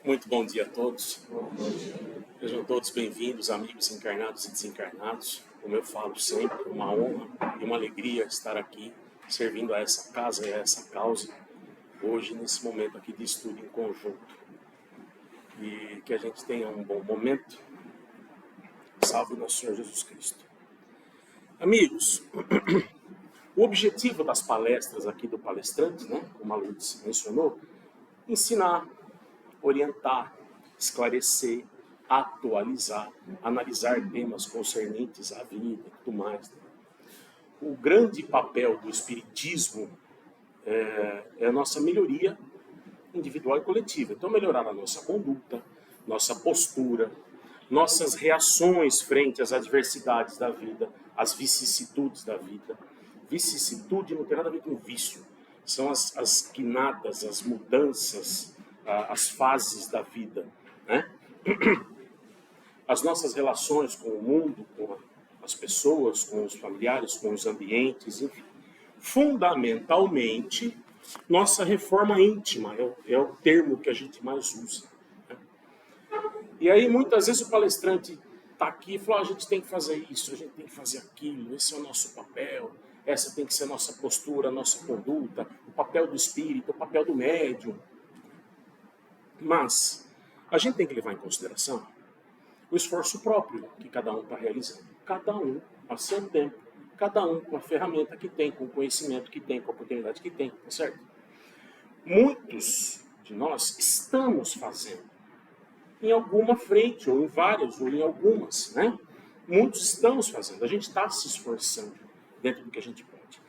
Muito bom dia a todos. Sejam todos bem-vindos, amigos encarnados e desencarnados. Como eu falo sempre, uma honra e uma alegria estar aqui, servindo a essa casa e a essa causa, hoje, nesse momento aqui de estudo em conjunto. E que a gente tenha um bom momento. Salve nosso Senhor Jesus Cristo. Amigos, o objetivo das palestras aqui do palestrante, como a Lourdes mencionou, ensinar, orientar, esclarecer, atualizar, analisar temas concernentes à vida e tudo mais. O grande papel do Espiritismo é a nossa melhoria individual e coletiva. Então, melhorar a nossa conduta, nossa postura, nossas reações frente às adversidades da vida, às vicissitudes da vida. Vicissitude não tem nada a ver com vício. São as guinadas, as mudanças, as fases da vida, né? As nossas relações com o mundo, com as pessoas, com os familiares, com os ambientes, enfim. Fundamentalmente, nossa reforma íntima é o termo que a gente mais usa, né? E aí, muitas vezes, o palestrante está aqui e fala, a gente tem que fazer isso, a gente tem que fazer aquilo, esse é o nosso papel, essa tem que ser a nossa postura, a nossa conduta, o papel do espírito, o papel do médium. Mas a gente tem que levar em consideração o esforço próprio que cada um está realizando. Cada um a seu tempo, cada um com a ferramenta que tem, com o conhecimento que tem, com a oportunidade que tem, tá certo? Muitos de nós estamos fazendo em alguma frente, ou em várias, ou em algumas, né? Muitos estamos fazendo, a gente está se esforçando dentro do que a gente pode.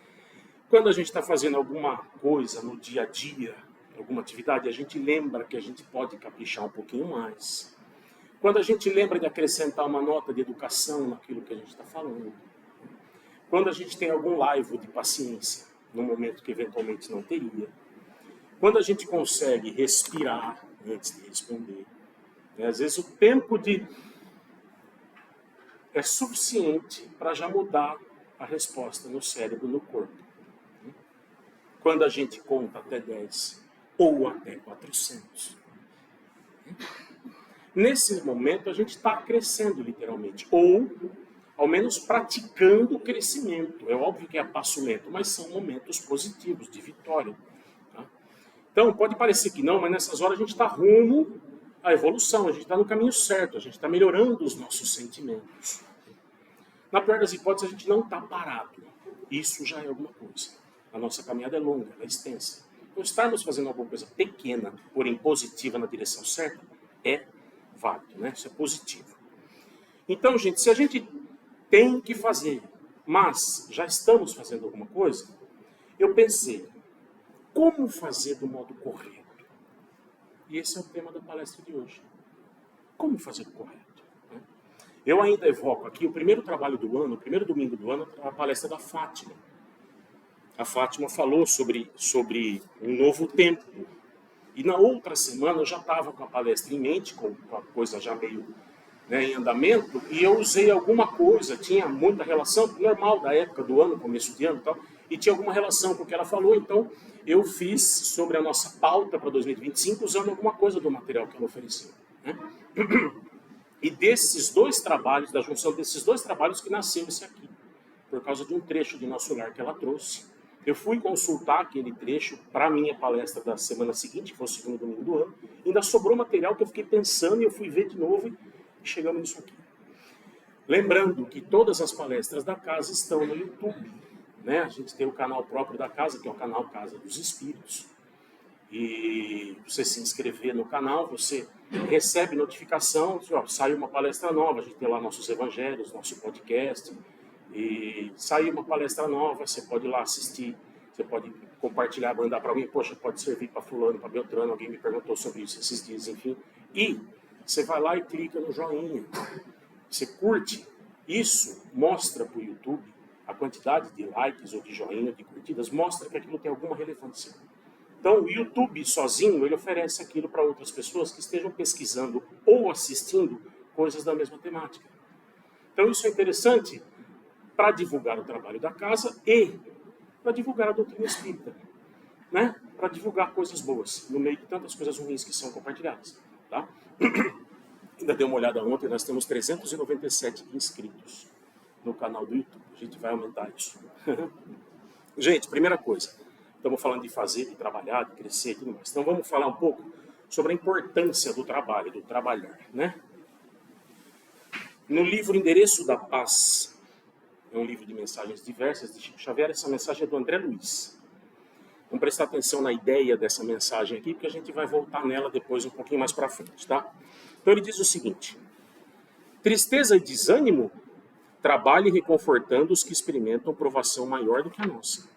Quando a gente está fazendo alguma coisa no dia a dia, alguma atividade, a gente lembra que a gente pode caprichar um pouquinho mais. Quando a gente lembra de acrescentar uma nota de educação naquilo que a gente está falando. Quando a gente tem algum laivo de paciência, no momento que eventualmente não teria. Quando a gente consegue respirar antes de responder. Às vezes o tempo é suficiente para já mudar a resposta no cérebro, no corpo. Quando a gente conta até 10 ou até 400. Nesse momento, a gente está crescendo, literalmente. Ou, ao menos, praticando o crescimento. É óbvio que é a passo lento, mas são momentos positivos, de vitória. Tá? Então, pode parecer que não, mas nessas horas a gente está rumo à evolução. A gente está no caminho certo. A gente está melhorando os nossos sentimentos. Na pior das hipóteses, a gente não está parado. Isso já é alguma coisa. A nossa caminhada é longa, é extensa. Então, estarmos fazendo alguma coisa pequena, porém positiva na direção certa, é válido, né? Isso é positivo. Então, gente, se a gente tem que fazer, mas já estamos fazendo alguma coisa, eu pensei, como fazer do modo correto? E esse é o tema da palestra de hoje. Como fazer do correto? Né? Eu ainda evoco aqui o primeiro trabalho do ano, o primeiro domingo do ano, a palestra da Fátima. A Fátima falou sobre um novo tempo. E na outra semana eu já estava com a palestra em mente, com a coisa já meio em andamento, e eu usei alguma coisa, tinha muita relação, normal da época do ano, começo de ano e tal, e tinha alguma relação com o que ela falou, então eu fiz sobre a nossa pauta para 2025 usando alguma coisa do material que ela ofereceu. Né? E desses dois trabalhos, da junção desses dois trabalhos que nasceu esse aqui, por causa de um trecho de Nosso Lar que ela trouxe. Eu fui consultar aquele trecho para a minha palestra da semana seguinte, que foi o segundo domingo do ano. Ainda sobrou material que eu fiquei pensando e eu fui ver de novo e chegamos nisso aqui. Lembrando que todas as palestras da casa estão no YouTube. Né? A gente tem o canal próprio da casa, que é o canal Casa dos Espíritos. E você se inscrever no canal, você recebe notificação, saiu uma palestra nova, a gente tem lá nossos evangelhos, nosso podcast. E saiu uma palestra nova, você pode ir lá assistir, você pode compartilhar, mandar para alguém, poxa, pode servir para fulano, para Beltrano, alguém me perguntou sobre isso esses dias, enfim. E você vai lá e clica no joinha, você curte, isso mostra para o YouTube a quantidade de likes ou de joinha, de curtidas, mostra que aquilo tem alguma relevância. Então o YouTube sozinho, ele oferece aquilo para outras pessoas que estejam pesquisando ou assistindo coisas da mesma temática. Então isso é interessante para divulgar o trabalho da casa e para divulgar a doutrina espírita, né? Para divulgar coisas boas, no meio de tantas coisas ruins que são compartilhadas. tá? Ainda dei uma olhada ontem, nós temos 397 inscritos no canal do YouTube. A gente vai aumentar isso. Gente, primeira coisa, estamos falando de fazer, de trabalhar, de crescer e tudo mais. Então vamos falar um pouco sobre a importância do trabalho, do trabalhar, né? No livro Endereço da Paz, é um livro de mensagens diversas de Chico Xavier, essa mensagem é do André Luiz. Vamos prestar atenção na ideia dessa mensagem aqui, porque a gente vai voltar nela depois um pouquinho mais para frente, tá? Então ele diz o seguinte: tristeza e desânimo, trabalhe reconfortando os que experimentam provação maior do que a nossa.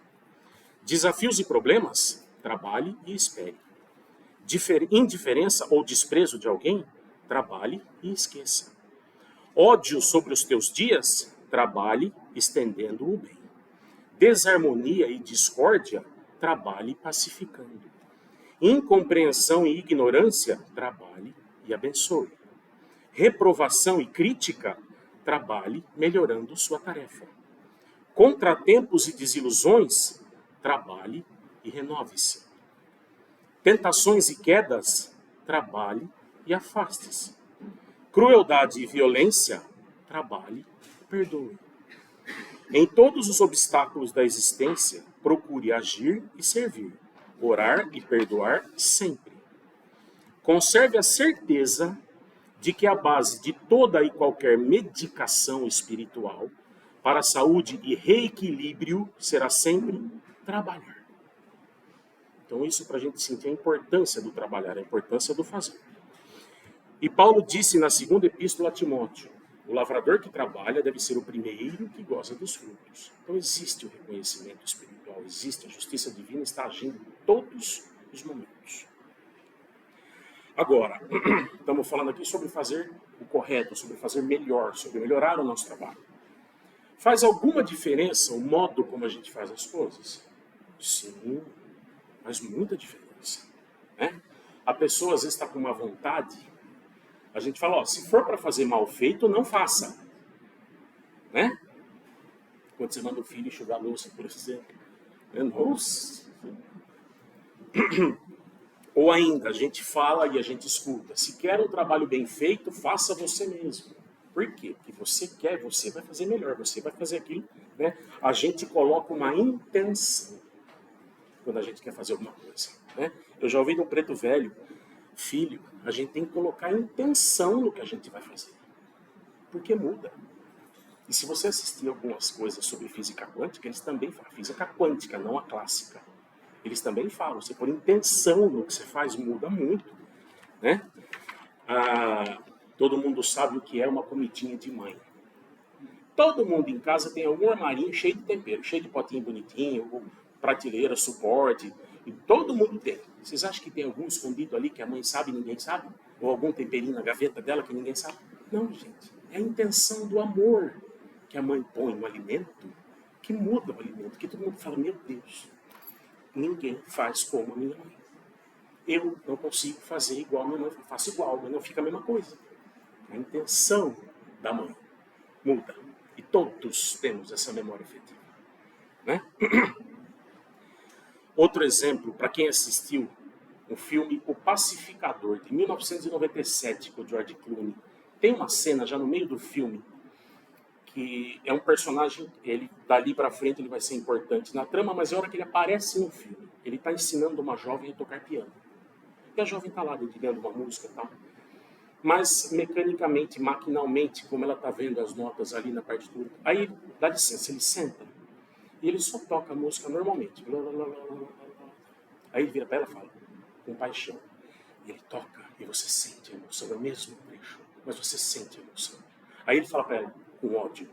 Desafios e problemas, trabalhe e espere. Indiferença ou desprezo de alguém, trabalhe e esqueça. Ódio sobre os teus dias, trabalhe estendendo o bem. Desarmonia e discórdia, trabalhe pacificando. Incompreensão e ignorância, trabalhe e abençoe. Reprovação e crítica, trabalhe melhorando sua tarefa. Contratempos e desilusões, trabalhe e renove-se. Tentações e quedas, trabalhe e afaste-se. Crueldade e violência, trabalhe e perdoe. Em todos os obstáculos da existência, procure agir e servir, orar e perdoar sempre. Conserve a certeza de que a base de toda e qualquer medicação espiritual para a saúde e reequilíbrio será sempre trabalhar. Então isso para a gente sentir a importância do trabalhar, a importância do fazer. E Paulo disse na segunda epístola a Timóteo: o lavrador que trabalha deve ser o primeiro que goza dos frutos. Então existe o reconhecimento espiritual, existe a justiça divina, está agindo em todos os momentos. Agora, estamos falando aqui sobre fazer o correto, sobre fazer melhor, sobre melhorar o nosso trabalho. Faz alguma diferença o modo como a gente faz as coisas? Sim, faz muita diferença, né? A pessoa às vezes está com uma vontade, a gente fala, ó, se for para fazer mal feito, não faça, né? Quando você manda o filho enxugar a louça, por exemplo, nossa. Ou ainda, a gente fala e a gente escuta, se quer um trabalho bem feito, faça você mesmo. Por quê? Porque você quer, você vai fazer melhor, você vai fazer aquilo, né? A gente coloca uma intenção quando a gente quer fazer alguma coisa, né? Eu já ouvi de um preto velho: filho, a gente tem que colocar intenção no que a gente vai fazer, porque muda. E se você assistir algumas coisas sobre física quântica, eles também falam, física quântica, não a clássica. Eles também falam, você pôr intenção no que você faz muda muito, né? Todo mundo sabe o que é uma comidinha de mãe. Todo mundo em casa tem algum armarinho cheio de tempero, cheio de potinho bonitinho, prateleira, suporte, e todo mundo tem. Vocês acham que tem algum escondido ali que a mãe sabe e ninguém sabe? Ou algum temperinho na gaveta dela que ninguém sabe? Não, gente. É a intenção do amor que a mãe põe no alimento que muda o alimento, que todo mundo fala, meu Deus, ninguém faz como a minha mãe. Eu não consigo fazer igual a minha mãe, faço igual, mas não fica a mesma coisa. A intenção da mãe muda. E todos temos essa memória afetiva, né? Outro exemplo, para quem assistiu o filme O Pacificador, de 1997, com o George Clooney, tem uma cena já no meio do filme que é um personagem, ele dali para frente ele vai ser importante na trama, mas a hora que ele aparece no filme, ele está ensinando uma jovem a tocar piano. E a jovem está lá dedilhando uma música e tal. Mas mecanicamente, maquinalmente, como ela está vendo as notas ali na partitura, aí dá licença, ele senta e ele só toca a música normalmente. Aí ele vira para ela e fala, com paixão. E ele toca e você sente a emoção, é o mesmo trecho, mas você sente a emoção. Aí ele fala para ela, com ódio,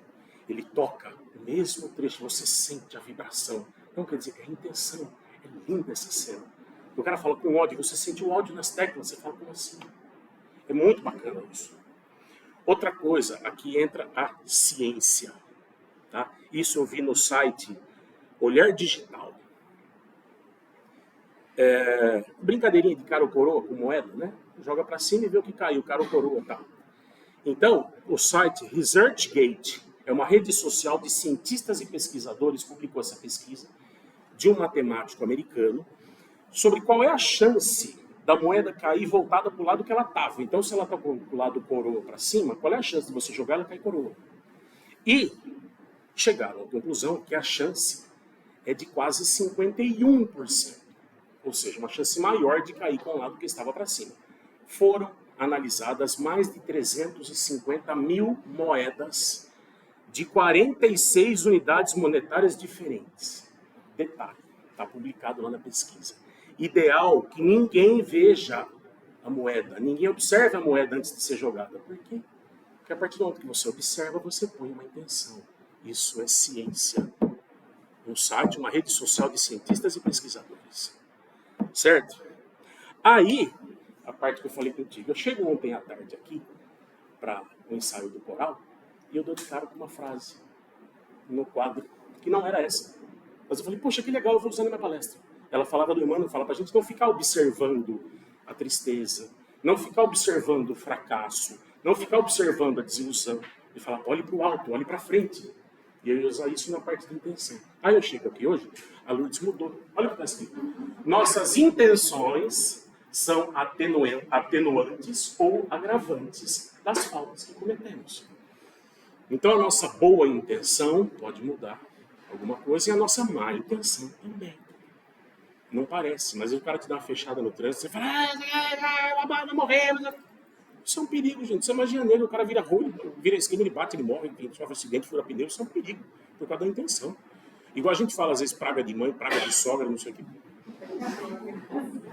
ele toca o mesmo trecho, você sente a vibração. Não quer dizer, é a intenção, é linda essa cena. O cara fala com ódio, você sente o ódio nas teclas, você fala, como assim? É muito bacana isso. Outra coisa, aqui entra a ciência. Tá? Isso eu vi no site Olhar Digital. Brincadeirinha de cara ou coroa com moeda, né? Joga para cima e vê o que caiu, cara ou coroa, tá? Então, o site ResearchGate é uma rede social de cientistas e pesquisadores, publicou essa pesquisa de um matemático americano sobre qual é a chance da moeda cair voltada para o lado que ela estava. Então, se ela está com o lado coroa para cima, qual é a chance de você jogar ela cair coroa? E chegaram à conclusão que a chance é de quase 51%. Ou seja, uma chance maior de cair com o lado que estava para cima. Foram analisadas mais de 350 mil moedas de 46 unidades monetárias diferentes. Detalhe, está publicado lá na pesquisa. Ideal que ninguém veja a moeda, ninguém observe a moeda antes de ser jogada. Por quê? Porque a partir do momento que você observa, você põe uma intenção. Isso é ciência. Um site, uma rede social de cientistas e pesquisadores. Certo? Aí, a parte que eu falei contigo, eu chego ontem à tarde aqui, para o ensaio do coral, e eu dou de cara com uma frase no quadro, que não era essa. Mas eu falei, poxa, que legal, eu vou usar na minha palestra. Ela falava do Emmanuel, fala pra gente não ficar observando a tristeza, não ficar observando o fracasso, não ficar observando a desilusão. E falar, olhe para o alto, olhe para frente. E eu ia usar isso na parte de intenção. Aí eu chego aqui hoje, a Lourdes mudou. Olha o que está escrito. Nossas intenções são atenuantes ou agravantes das faltas que cometemos. Então a nossa boa intenção pode mudar alguma coisa e a nossa má intenção também. Não parece, mas o cara te dá uma fechada no trânsito, você fala, morremos. Isso é um perigo, gente. Você imagina nele, o cara vira ruim, vira esquema, ele bate, ele morre, ele sofre acidente, fura pneu, isso é um perigo, por causa da intenção. Igual a gente fala, às vezes, praga de mãe, praga de sogra, não sei o que.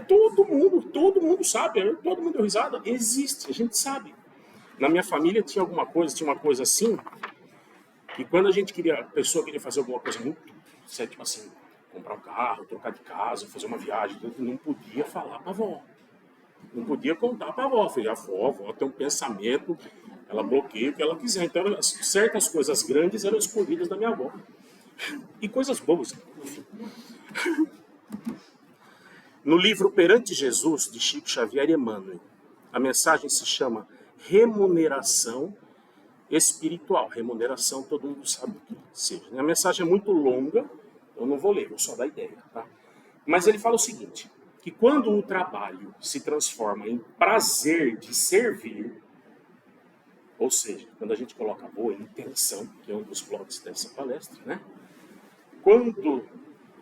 Todo mundo sabe, todo mundo deu risada. Existe, a gente sabe. Na minha família tinha uma coisa assim, que quando a pessoa queria fazer alguma coisa muito, tipo assim, comprar um carro, trocar de casa, fazer uma viagem, não podia falar pra avó. Não podia contar pra avó. Falei, a avó tem um pensamento, ela bloqueia o que ela quiser. Então, certas coisas grandes eram escondidas da minha avó. E coisas boas, enfim. No livro Perante Jesus, de Chico Xavier e Emmanuel, a mensagem se chama Remuneração Espiritual. Remuneração, todo mundo sabe o que seja. A mensagem é muito longa, eu não vou ler, vou só dar ideia. Tá? Mas ele fala o seguinte, que quando o trabalho se transforma em prazer de servir, ou seja, quando a gente coloca boa intenção, que é um dos blocos dessa palestra, né? Quando o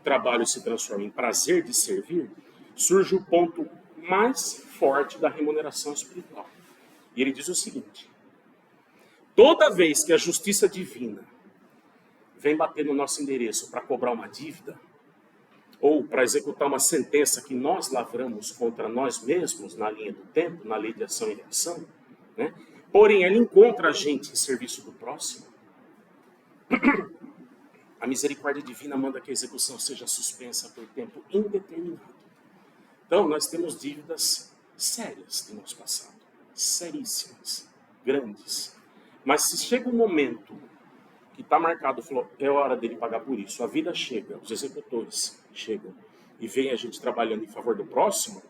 trabalho se transforma em prazer de servir, surge o ponto mais forte da remuneração espiritual. E ele diz o seguinte, toda vez que a justiça divina vem bater no nosso endereço para cobrar uma dívida, ou para executar uma sentença que nós lavramos contra nós mesmos na linha do tempo, na lei de ação e reação, né? Porém, ela encontra a gente em serviço do próximo, a misericórdia divina manda que a execução seja suspensa por tempo indeterminado. Então, nós temos dívidas sérias do nosso passado, seríssimas, grandes. Mas se chega um momento que está marcado, falou, é hora dele pagar por isso, a vida chega, os executores chegam e vem a gente trabalhando em favor do próximo,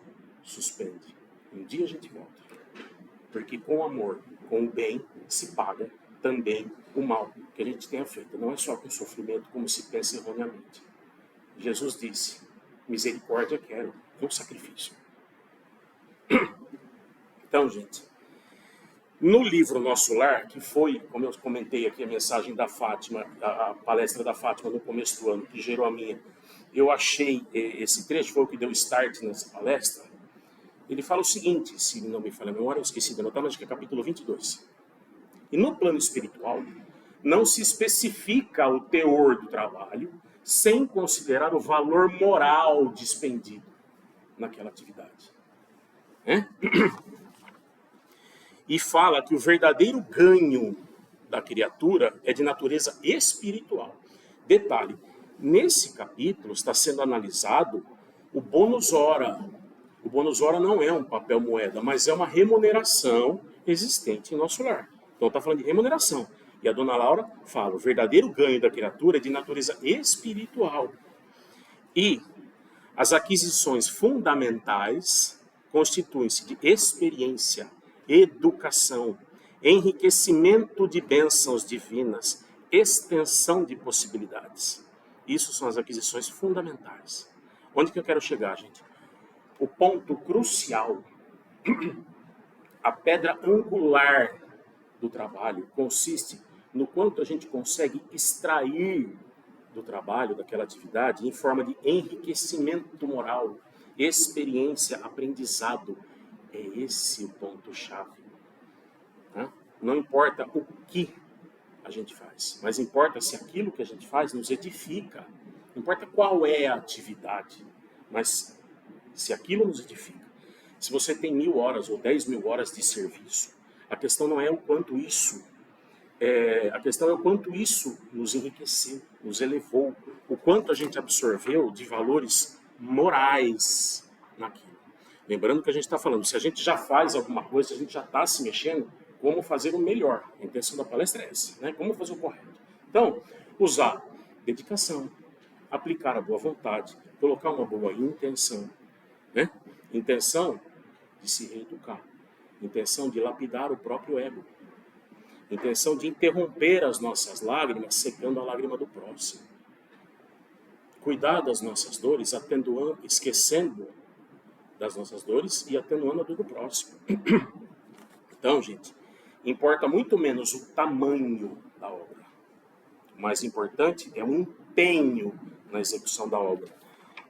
suspende. Um dia a gente volta. Porque com o amor, com o bem, se paga também o mal que a gente tenha feito. Não é só com o sofrimento, como se pensa erroneamente. Jesus disse, misericórdia quero, não sacrifício. Então, gente, no livro Nosso Lar, que foi, como eu comentei aqui, a mensagem da Fátima, a palestra da Fátima no começo do ano, que gerou a minha, eu achei esse trecho, foi o que deu start nessa palestra. Ele fala o seguinte, se não me falha a memória, eu esqueci de anotar, mas acho que é capítulo 22. E no plano espiritual, não se especifica o teor do trabalho sem considerar o valor moral despendido naquela atividade. E fala que o verdadeiro ganho da criatura é de natureza espiritual. Detalhe, nesse capítulo está sendo analisado o bônus hora. O bônus hora não é um papel moeda, mas é uma remuneração existente em nosso lar. Então está falando de remuneração. E a dona Laura fala, o verdadeiro ganho da criatura é de natureza espiritual. E as aquisições fundamentais constituem-se de experiência, educação, enriquecimento de bênçãos divinas, extensão de possibilidades. Isso são as aquisições fundamentais. Onde que eu quero chegar, gente? o ponto crucial, a pedra angular do trabalho consiste no quanto a gente consegue extrair do trabalho, daquela atividade, em forma de enriquecimento moral, experiência, aprendizado. É esse o ponto-chave. Né? Não importa o que a gente faz, mas importa se aquilo que a gente faz nos edifica. Não importa qual é a atividade, mas se aquilo nos edifica. Se você tem 1.000 horas ou 10.000 horas de serviço, a questão não é o quanto isso, a questão é o quanto isso nos enriqueceu, nos elevou, o quanto a gente absorveu de valores morais naquilo. Lembrando que a gente está falando, se a gente já faz alguma coisa, a gente já está se mexendo, como fazer o melhor. A intenção da palestra é essa, né? Como fazer o correto. Então, usar dedicação, aplicar a boa vontade, colocar uma boa intenção, né? Intenção de se reeducar, intenção de lapidar o próprio ego, intenção de interromper as nossas lágrimas, secando a lágrima do próximo, cuidar das nossas dores, atenuando, esquecendo das nossas dores e atenuando a dor do próximo. Então, gente, importa muito menos o tamanho da obra. O mais importante é o empenho na execução da obra.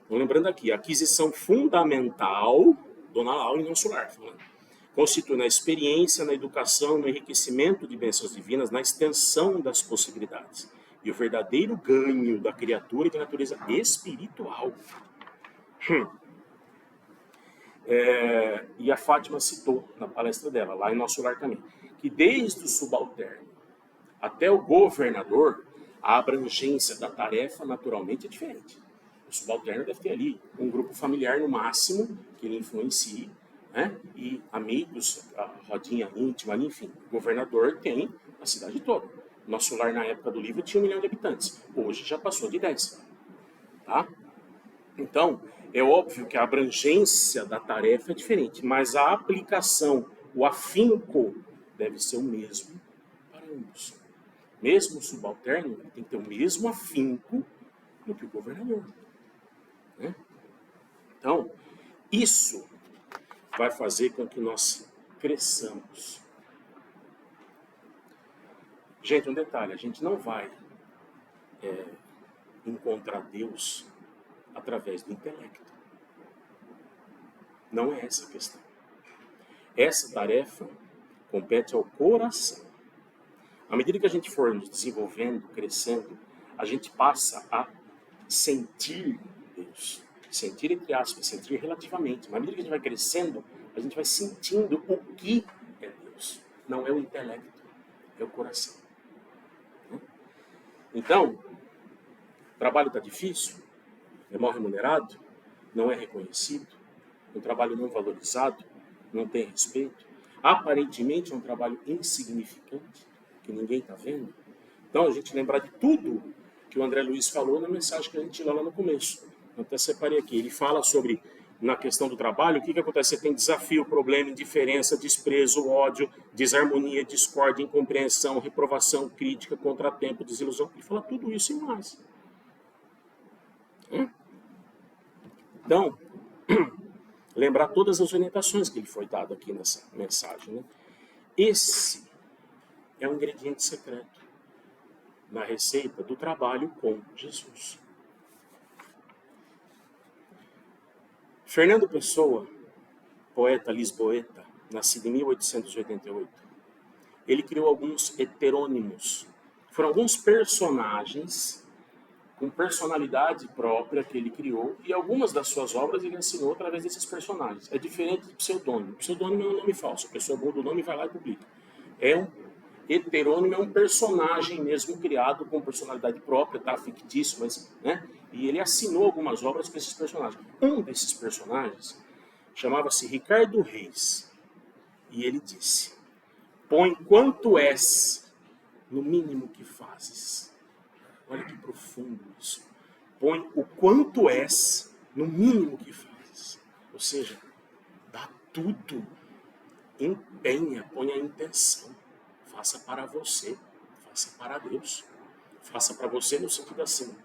Então, lembrando aqui, a aquisição fundamental, Dona Laura em nosso lar, constitui na experiência, na educação, no enriquecimento de bênçãos divinas, na extensão das possibilidades e o verdadeiro ganho da criatura e da natureza espiritual. E a Fátima citou na palestra dela, lá em nosso lar também, que desde o subalterno até o governador, a abrangência da tarefa naturalmente é diferente. O subalterno deve ter ali um grupo familiar no máximo que ele influencie, né? E amigos, a rodinha íntima, enfim. O governador tem a cidade toda. Nosso lar na época do livro tinha 1 milhão de habitantes. Hoje já passou de 10. Tá? Então, é óbvio que a abrangência da tarefa é diferente, mas a aplicação, o afinco, deve ser o mesmo para ambos. Mesmo o subalterno tem que ter o mesmo afinco do que o governador. Né? Então, isso vai fazer com que nós cresçamos. Gente, um detalhe, a gente não vai encontrar Deus através do intelecto. Não é essa a questão. Essa tarefa compete ao coração. À medida que a gente for nos desenvolvendo, crescendo, a gente passa a sentir Deus. Sentir entre aspas, sentir relativamente. Mas à medida que a gente vai crescendo, a gente vai sentindo o que é Deus. Não é o intelecto, é o coração. Então, o trabalho está difícil, é mal remunerado, não é reconhecido, um trabalho não valorizado, não tem respeito. Aparentemente é um trabalho insignificante, que ninguém está vendo. Então, a gente lembrar de tudo que o André Luiz falou na mensagem que a gente leu lá no começo. Eu até separei aqui. Ele fala sobre, na questão do trabalho, o que acontece? Você tem desafio, problema, indiferença, desprezo, ódio, desarmonia, discórdia, incompreensão, reprovação, crítica, contratempo, desilusão. Ele fala tudo isso e mais. Então, lembrar todas as orientações que ele foi dado aqui nessa mensagem. Né? Esse é um ingrediente secreto na receita do trabalho com Jesus. Fernando Pessoa, poeta lisboeta, nascido em 1888, ele criou alguns heterônimos. Foram alguns personagens com personalidade própria que ele criou, e algumas das suas obras ele assinou através desses personagens. É diferente de pseudônimo. Pseudônimo é um nome falso. A pessoa muda o nome e vai lá e publica. Heterônimo é um personagem mesmo criado com personalidade própria, tá? Fictício, mas, né? E ele assinou algumas obras com esses personagens. Um desses personagens chamava-se Ricardo Reis. E ele disse: põe quanto és no mínimo que fazes. Olha que profundo isso. Põe o quanto és no mínimo que fazes. Ou seja, dá tudo. Empenha, põe a intenção. Faça para você, faça para Deus. Faça para você no sentido assim.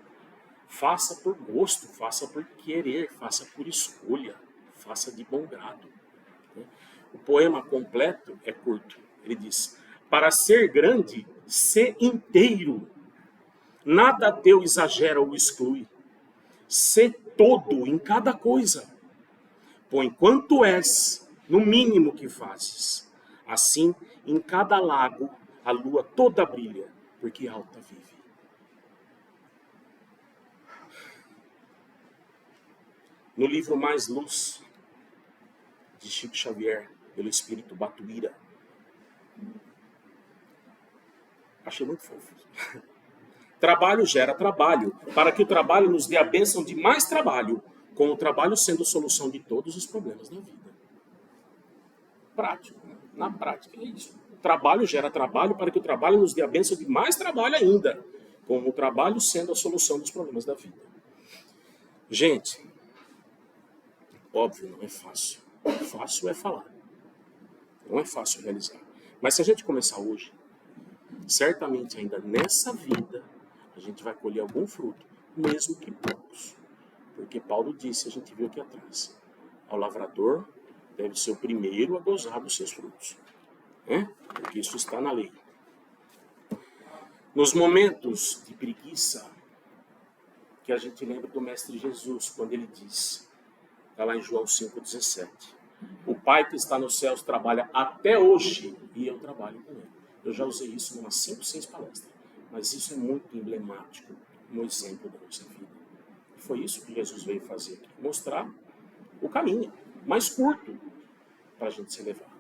Faça por gosto, faça por querer, faça por escolha. faça de bom grado. O poema completo é curto. Ele diz: para ser grande, sê inteiro. Nada teu exagera ou exclui. Sê todo em cada coisa. Põe quanto és, no mínimo que fazes. Assim, em cada lago, a lua toda brilha, porque alta vive. No livro Mais Luz, de Chico Xavier, pelo espírito Batuíra, achei muito fofo. Trabalho gera trabalho, para que o trabalho nos dê a bênção de mais trabalho, com o trabalho sendo solução de todos os problemas da vida. Prático, né? Na prática é isso. O trabalho gera trabalho, para que o trabalho nos dê a bênção de mais trabalho ainda, com o trabalho sendo a solução dos problemas da vida. Gente, óbvio, não é fácil. Fácil é falar. Não é fácil realizar. Mas se a gente começar hoje, certamente ainda nessa vida, a gente vai colher algum fruto, mesmo que poucos. Porque Paulo disse, a gente viu aqui atrás, ao lavrador deve ser o primeiro a gozar dos seus frutos. Porque isso está na lei. Nos momentos de preguiça, que a gente lembra do Mestre Jesus, quando ele diz, está lá em João 5,17, o Pai que está nos céus trabalha até hoje e eu trabalho com ele. Eu já usei isso em umas 5, 6 palestras, mas isso é muito emblemático, um exemplo da nossa vida. E foi isso que Jesus veio fazer aqui, mostrar o caminho mais curto para a gente se levar.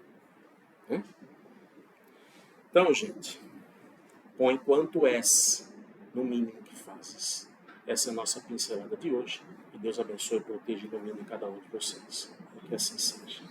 Então, gente, põe quanto és no mínimo que fazes. Essa é a nossa pincelada de hoje. E Deus abençoe, proteja e domine cada um de vocês. Que assim seja.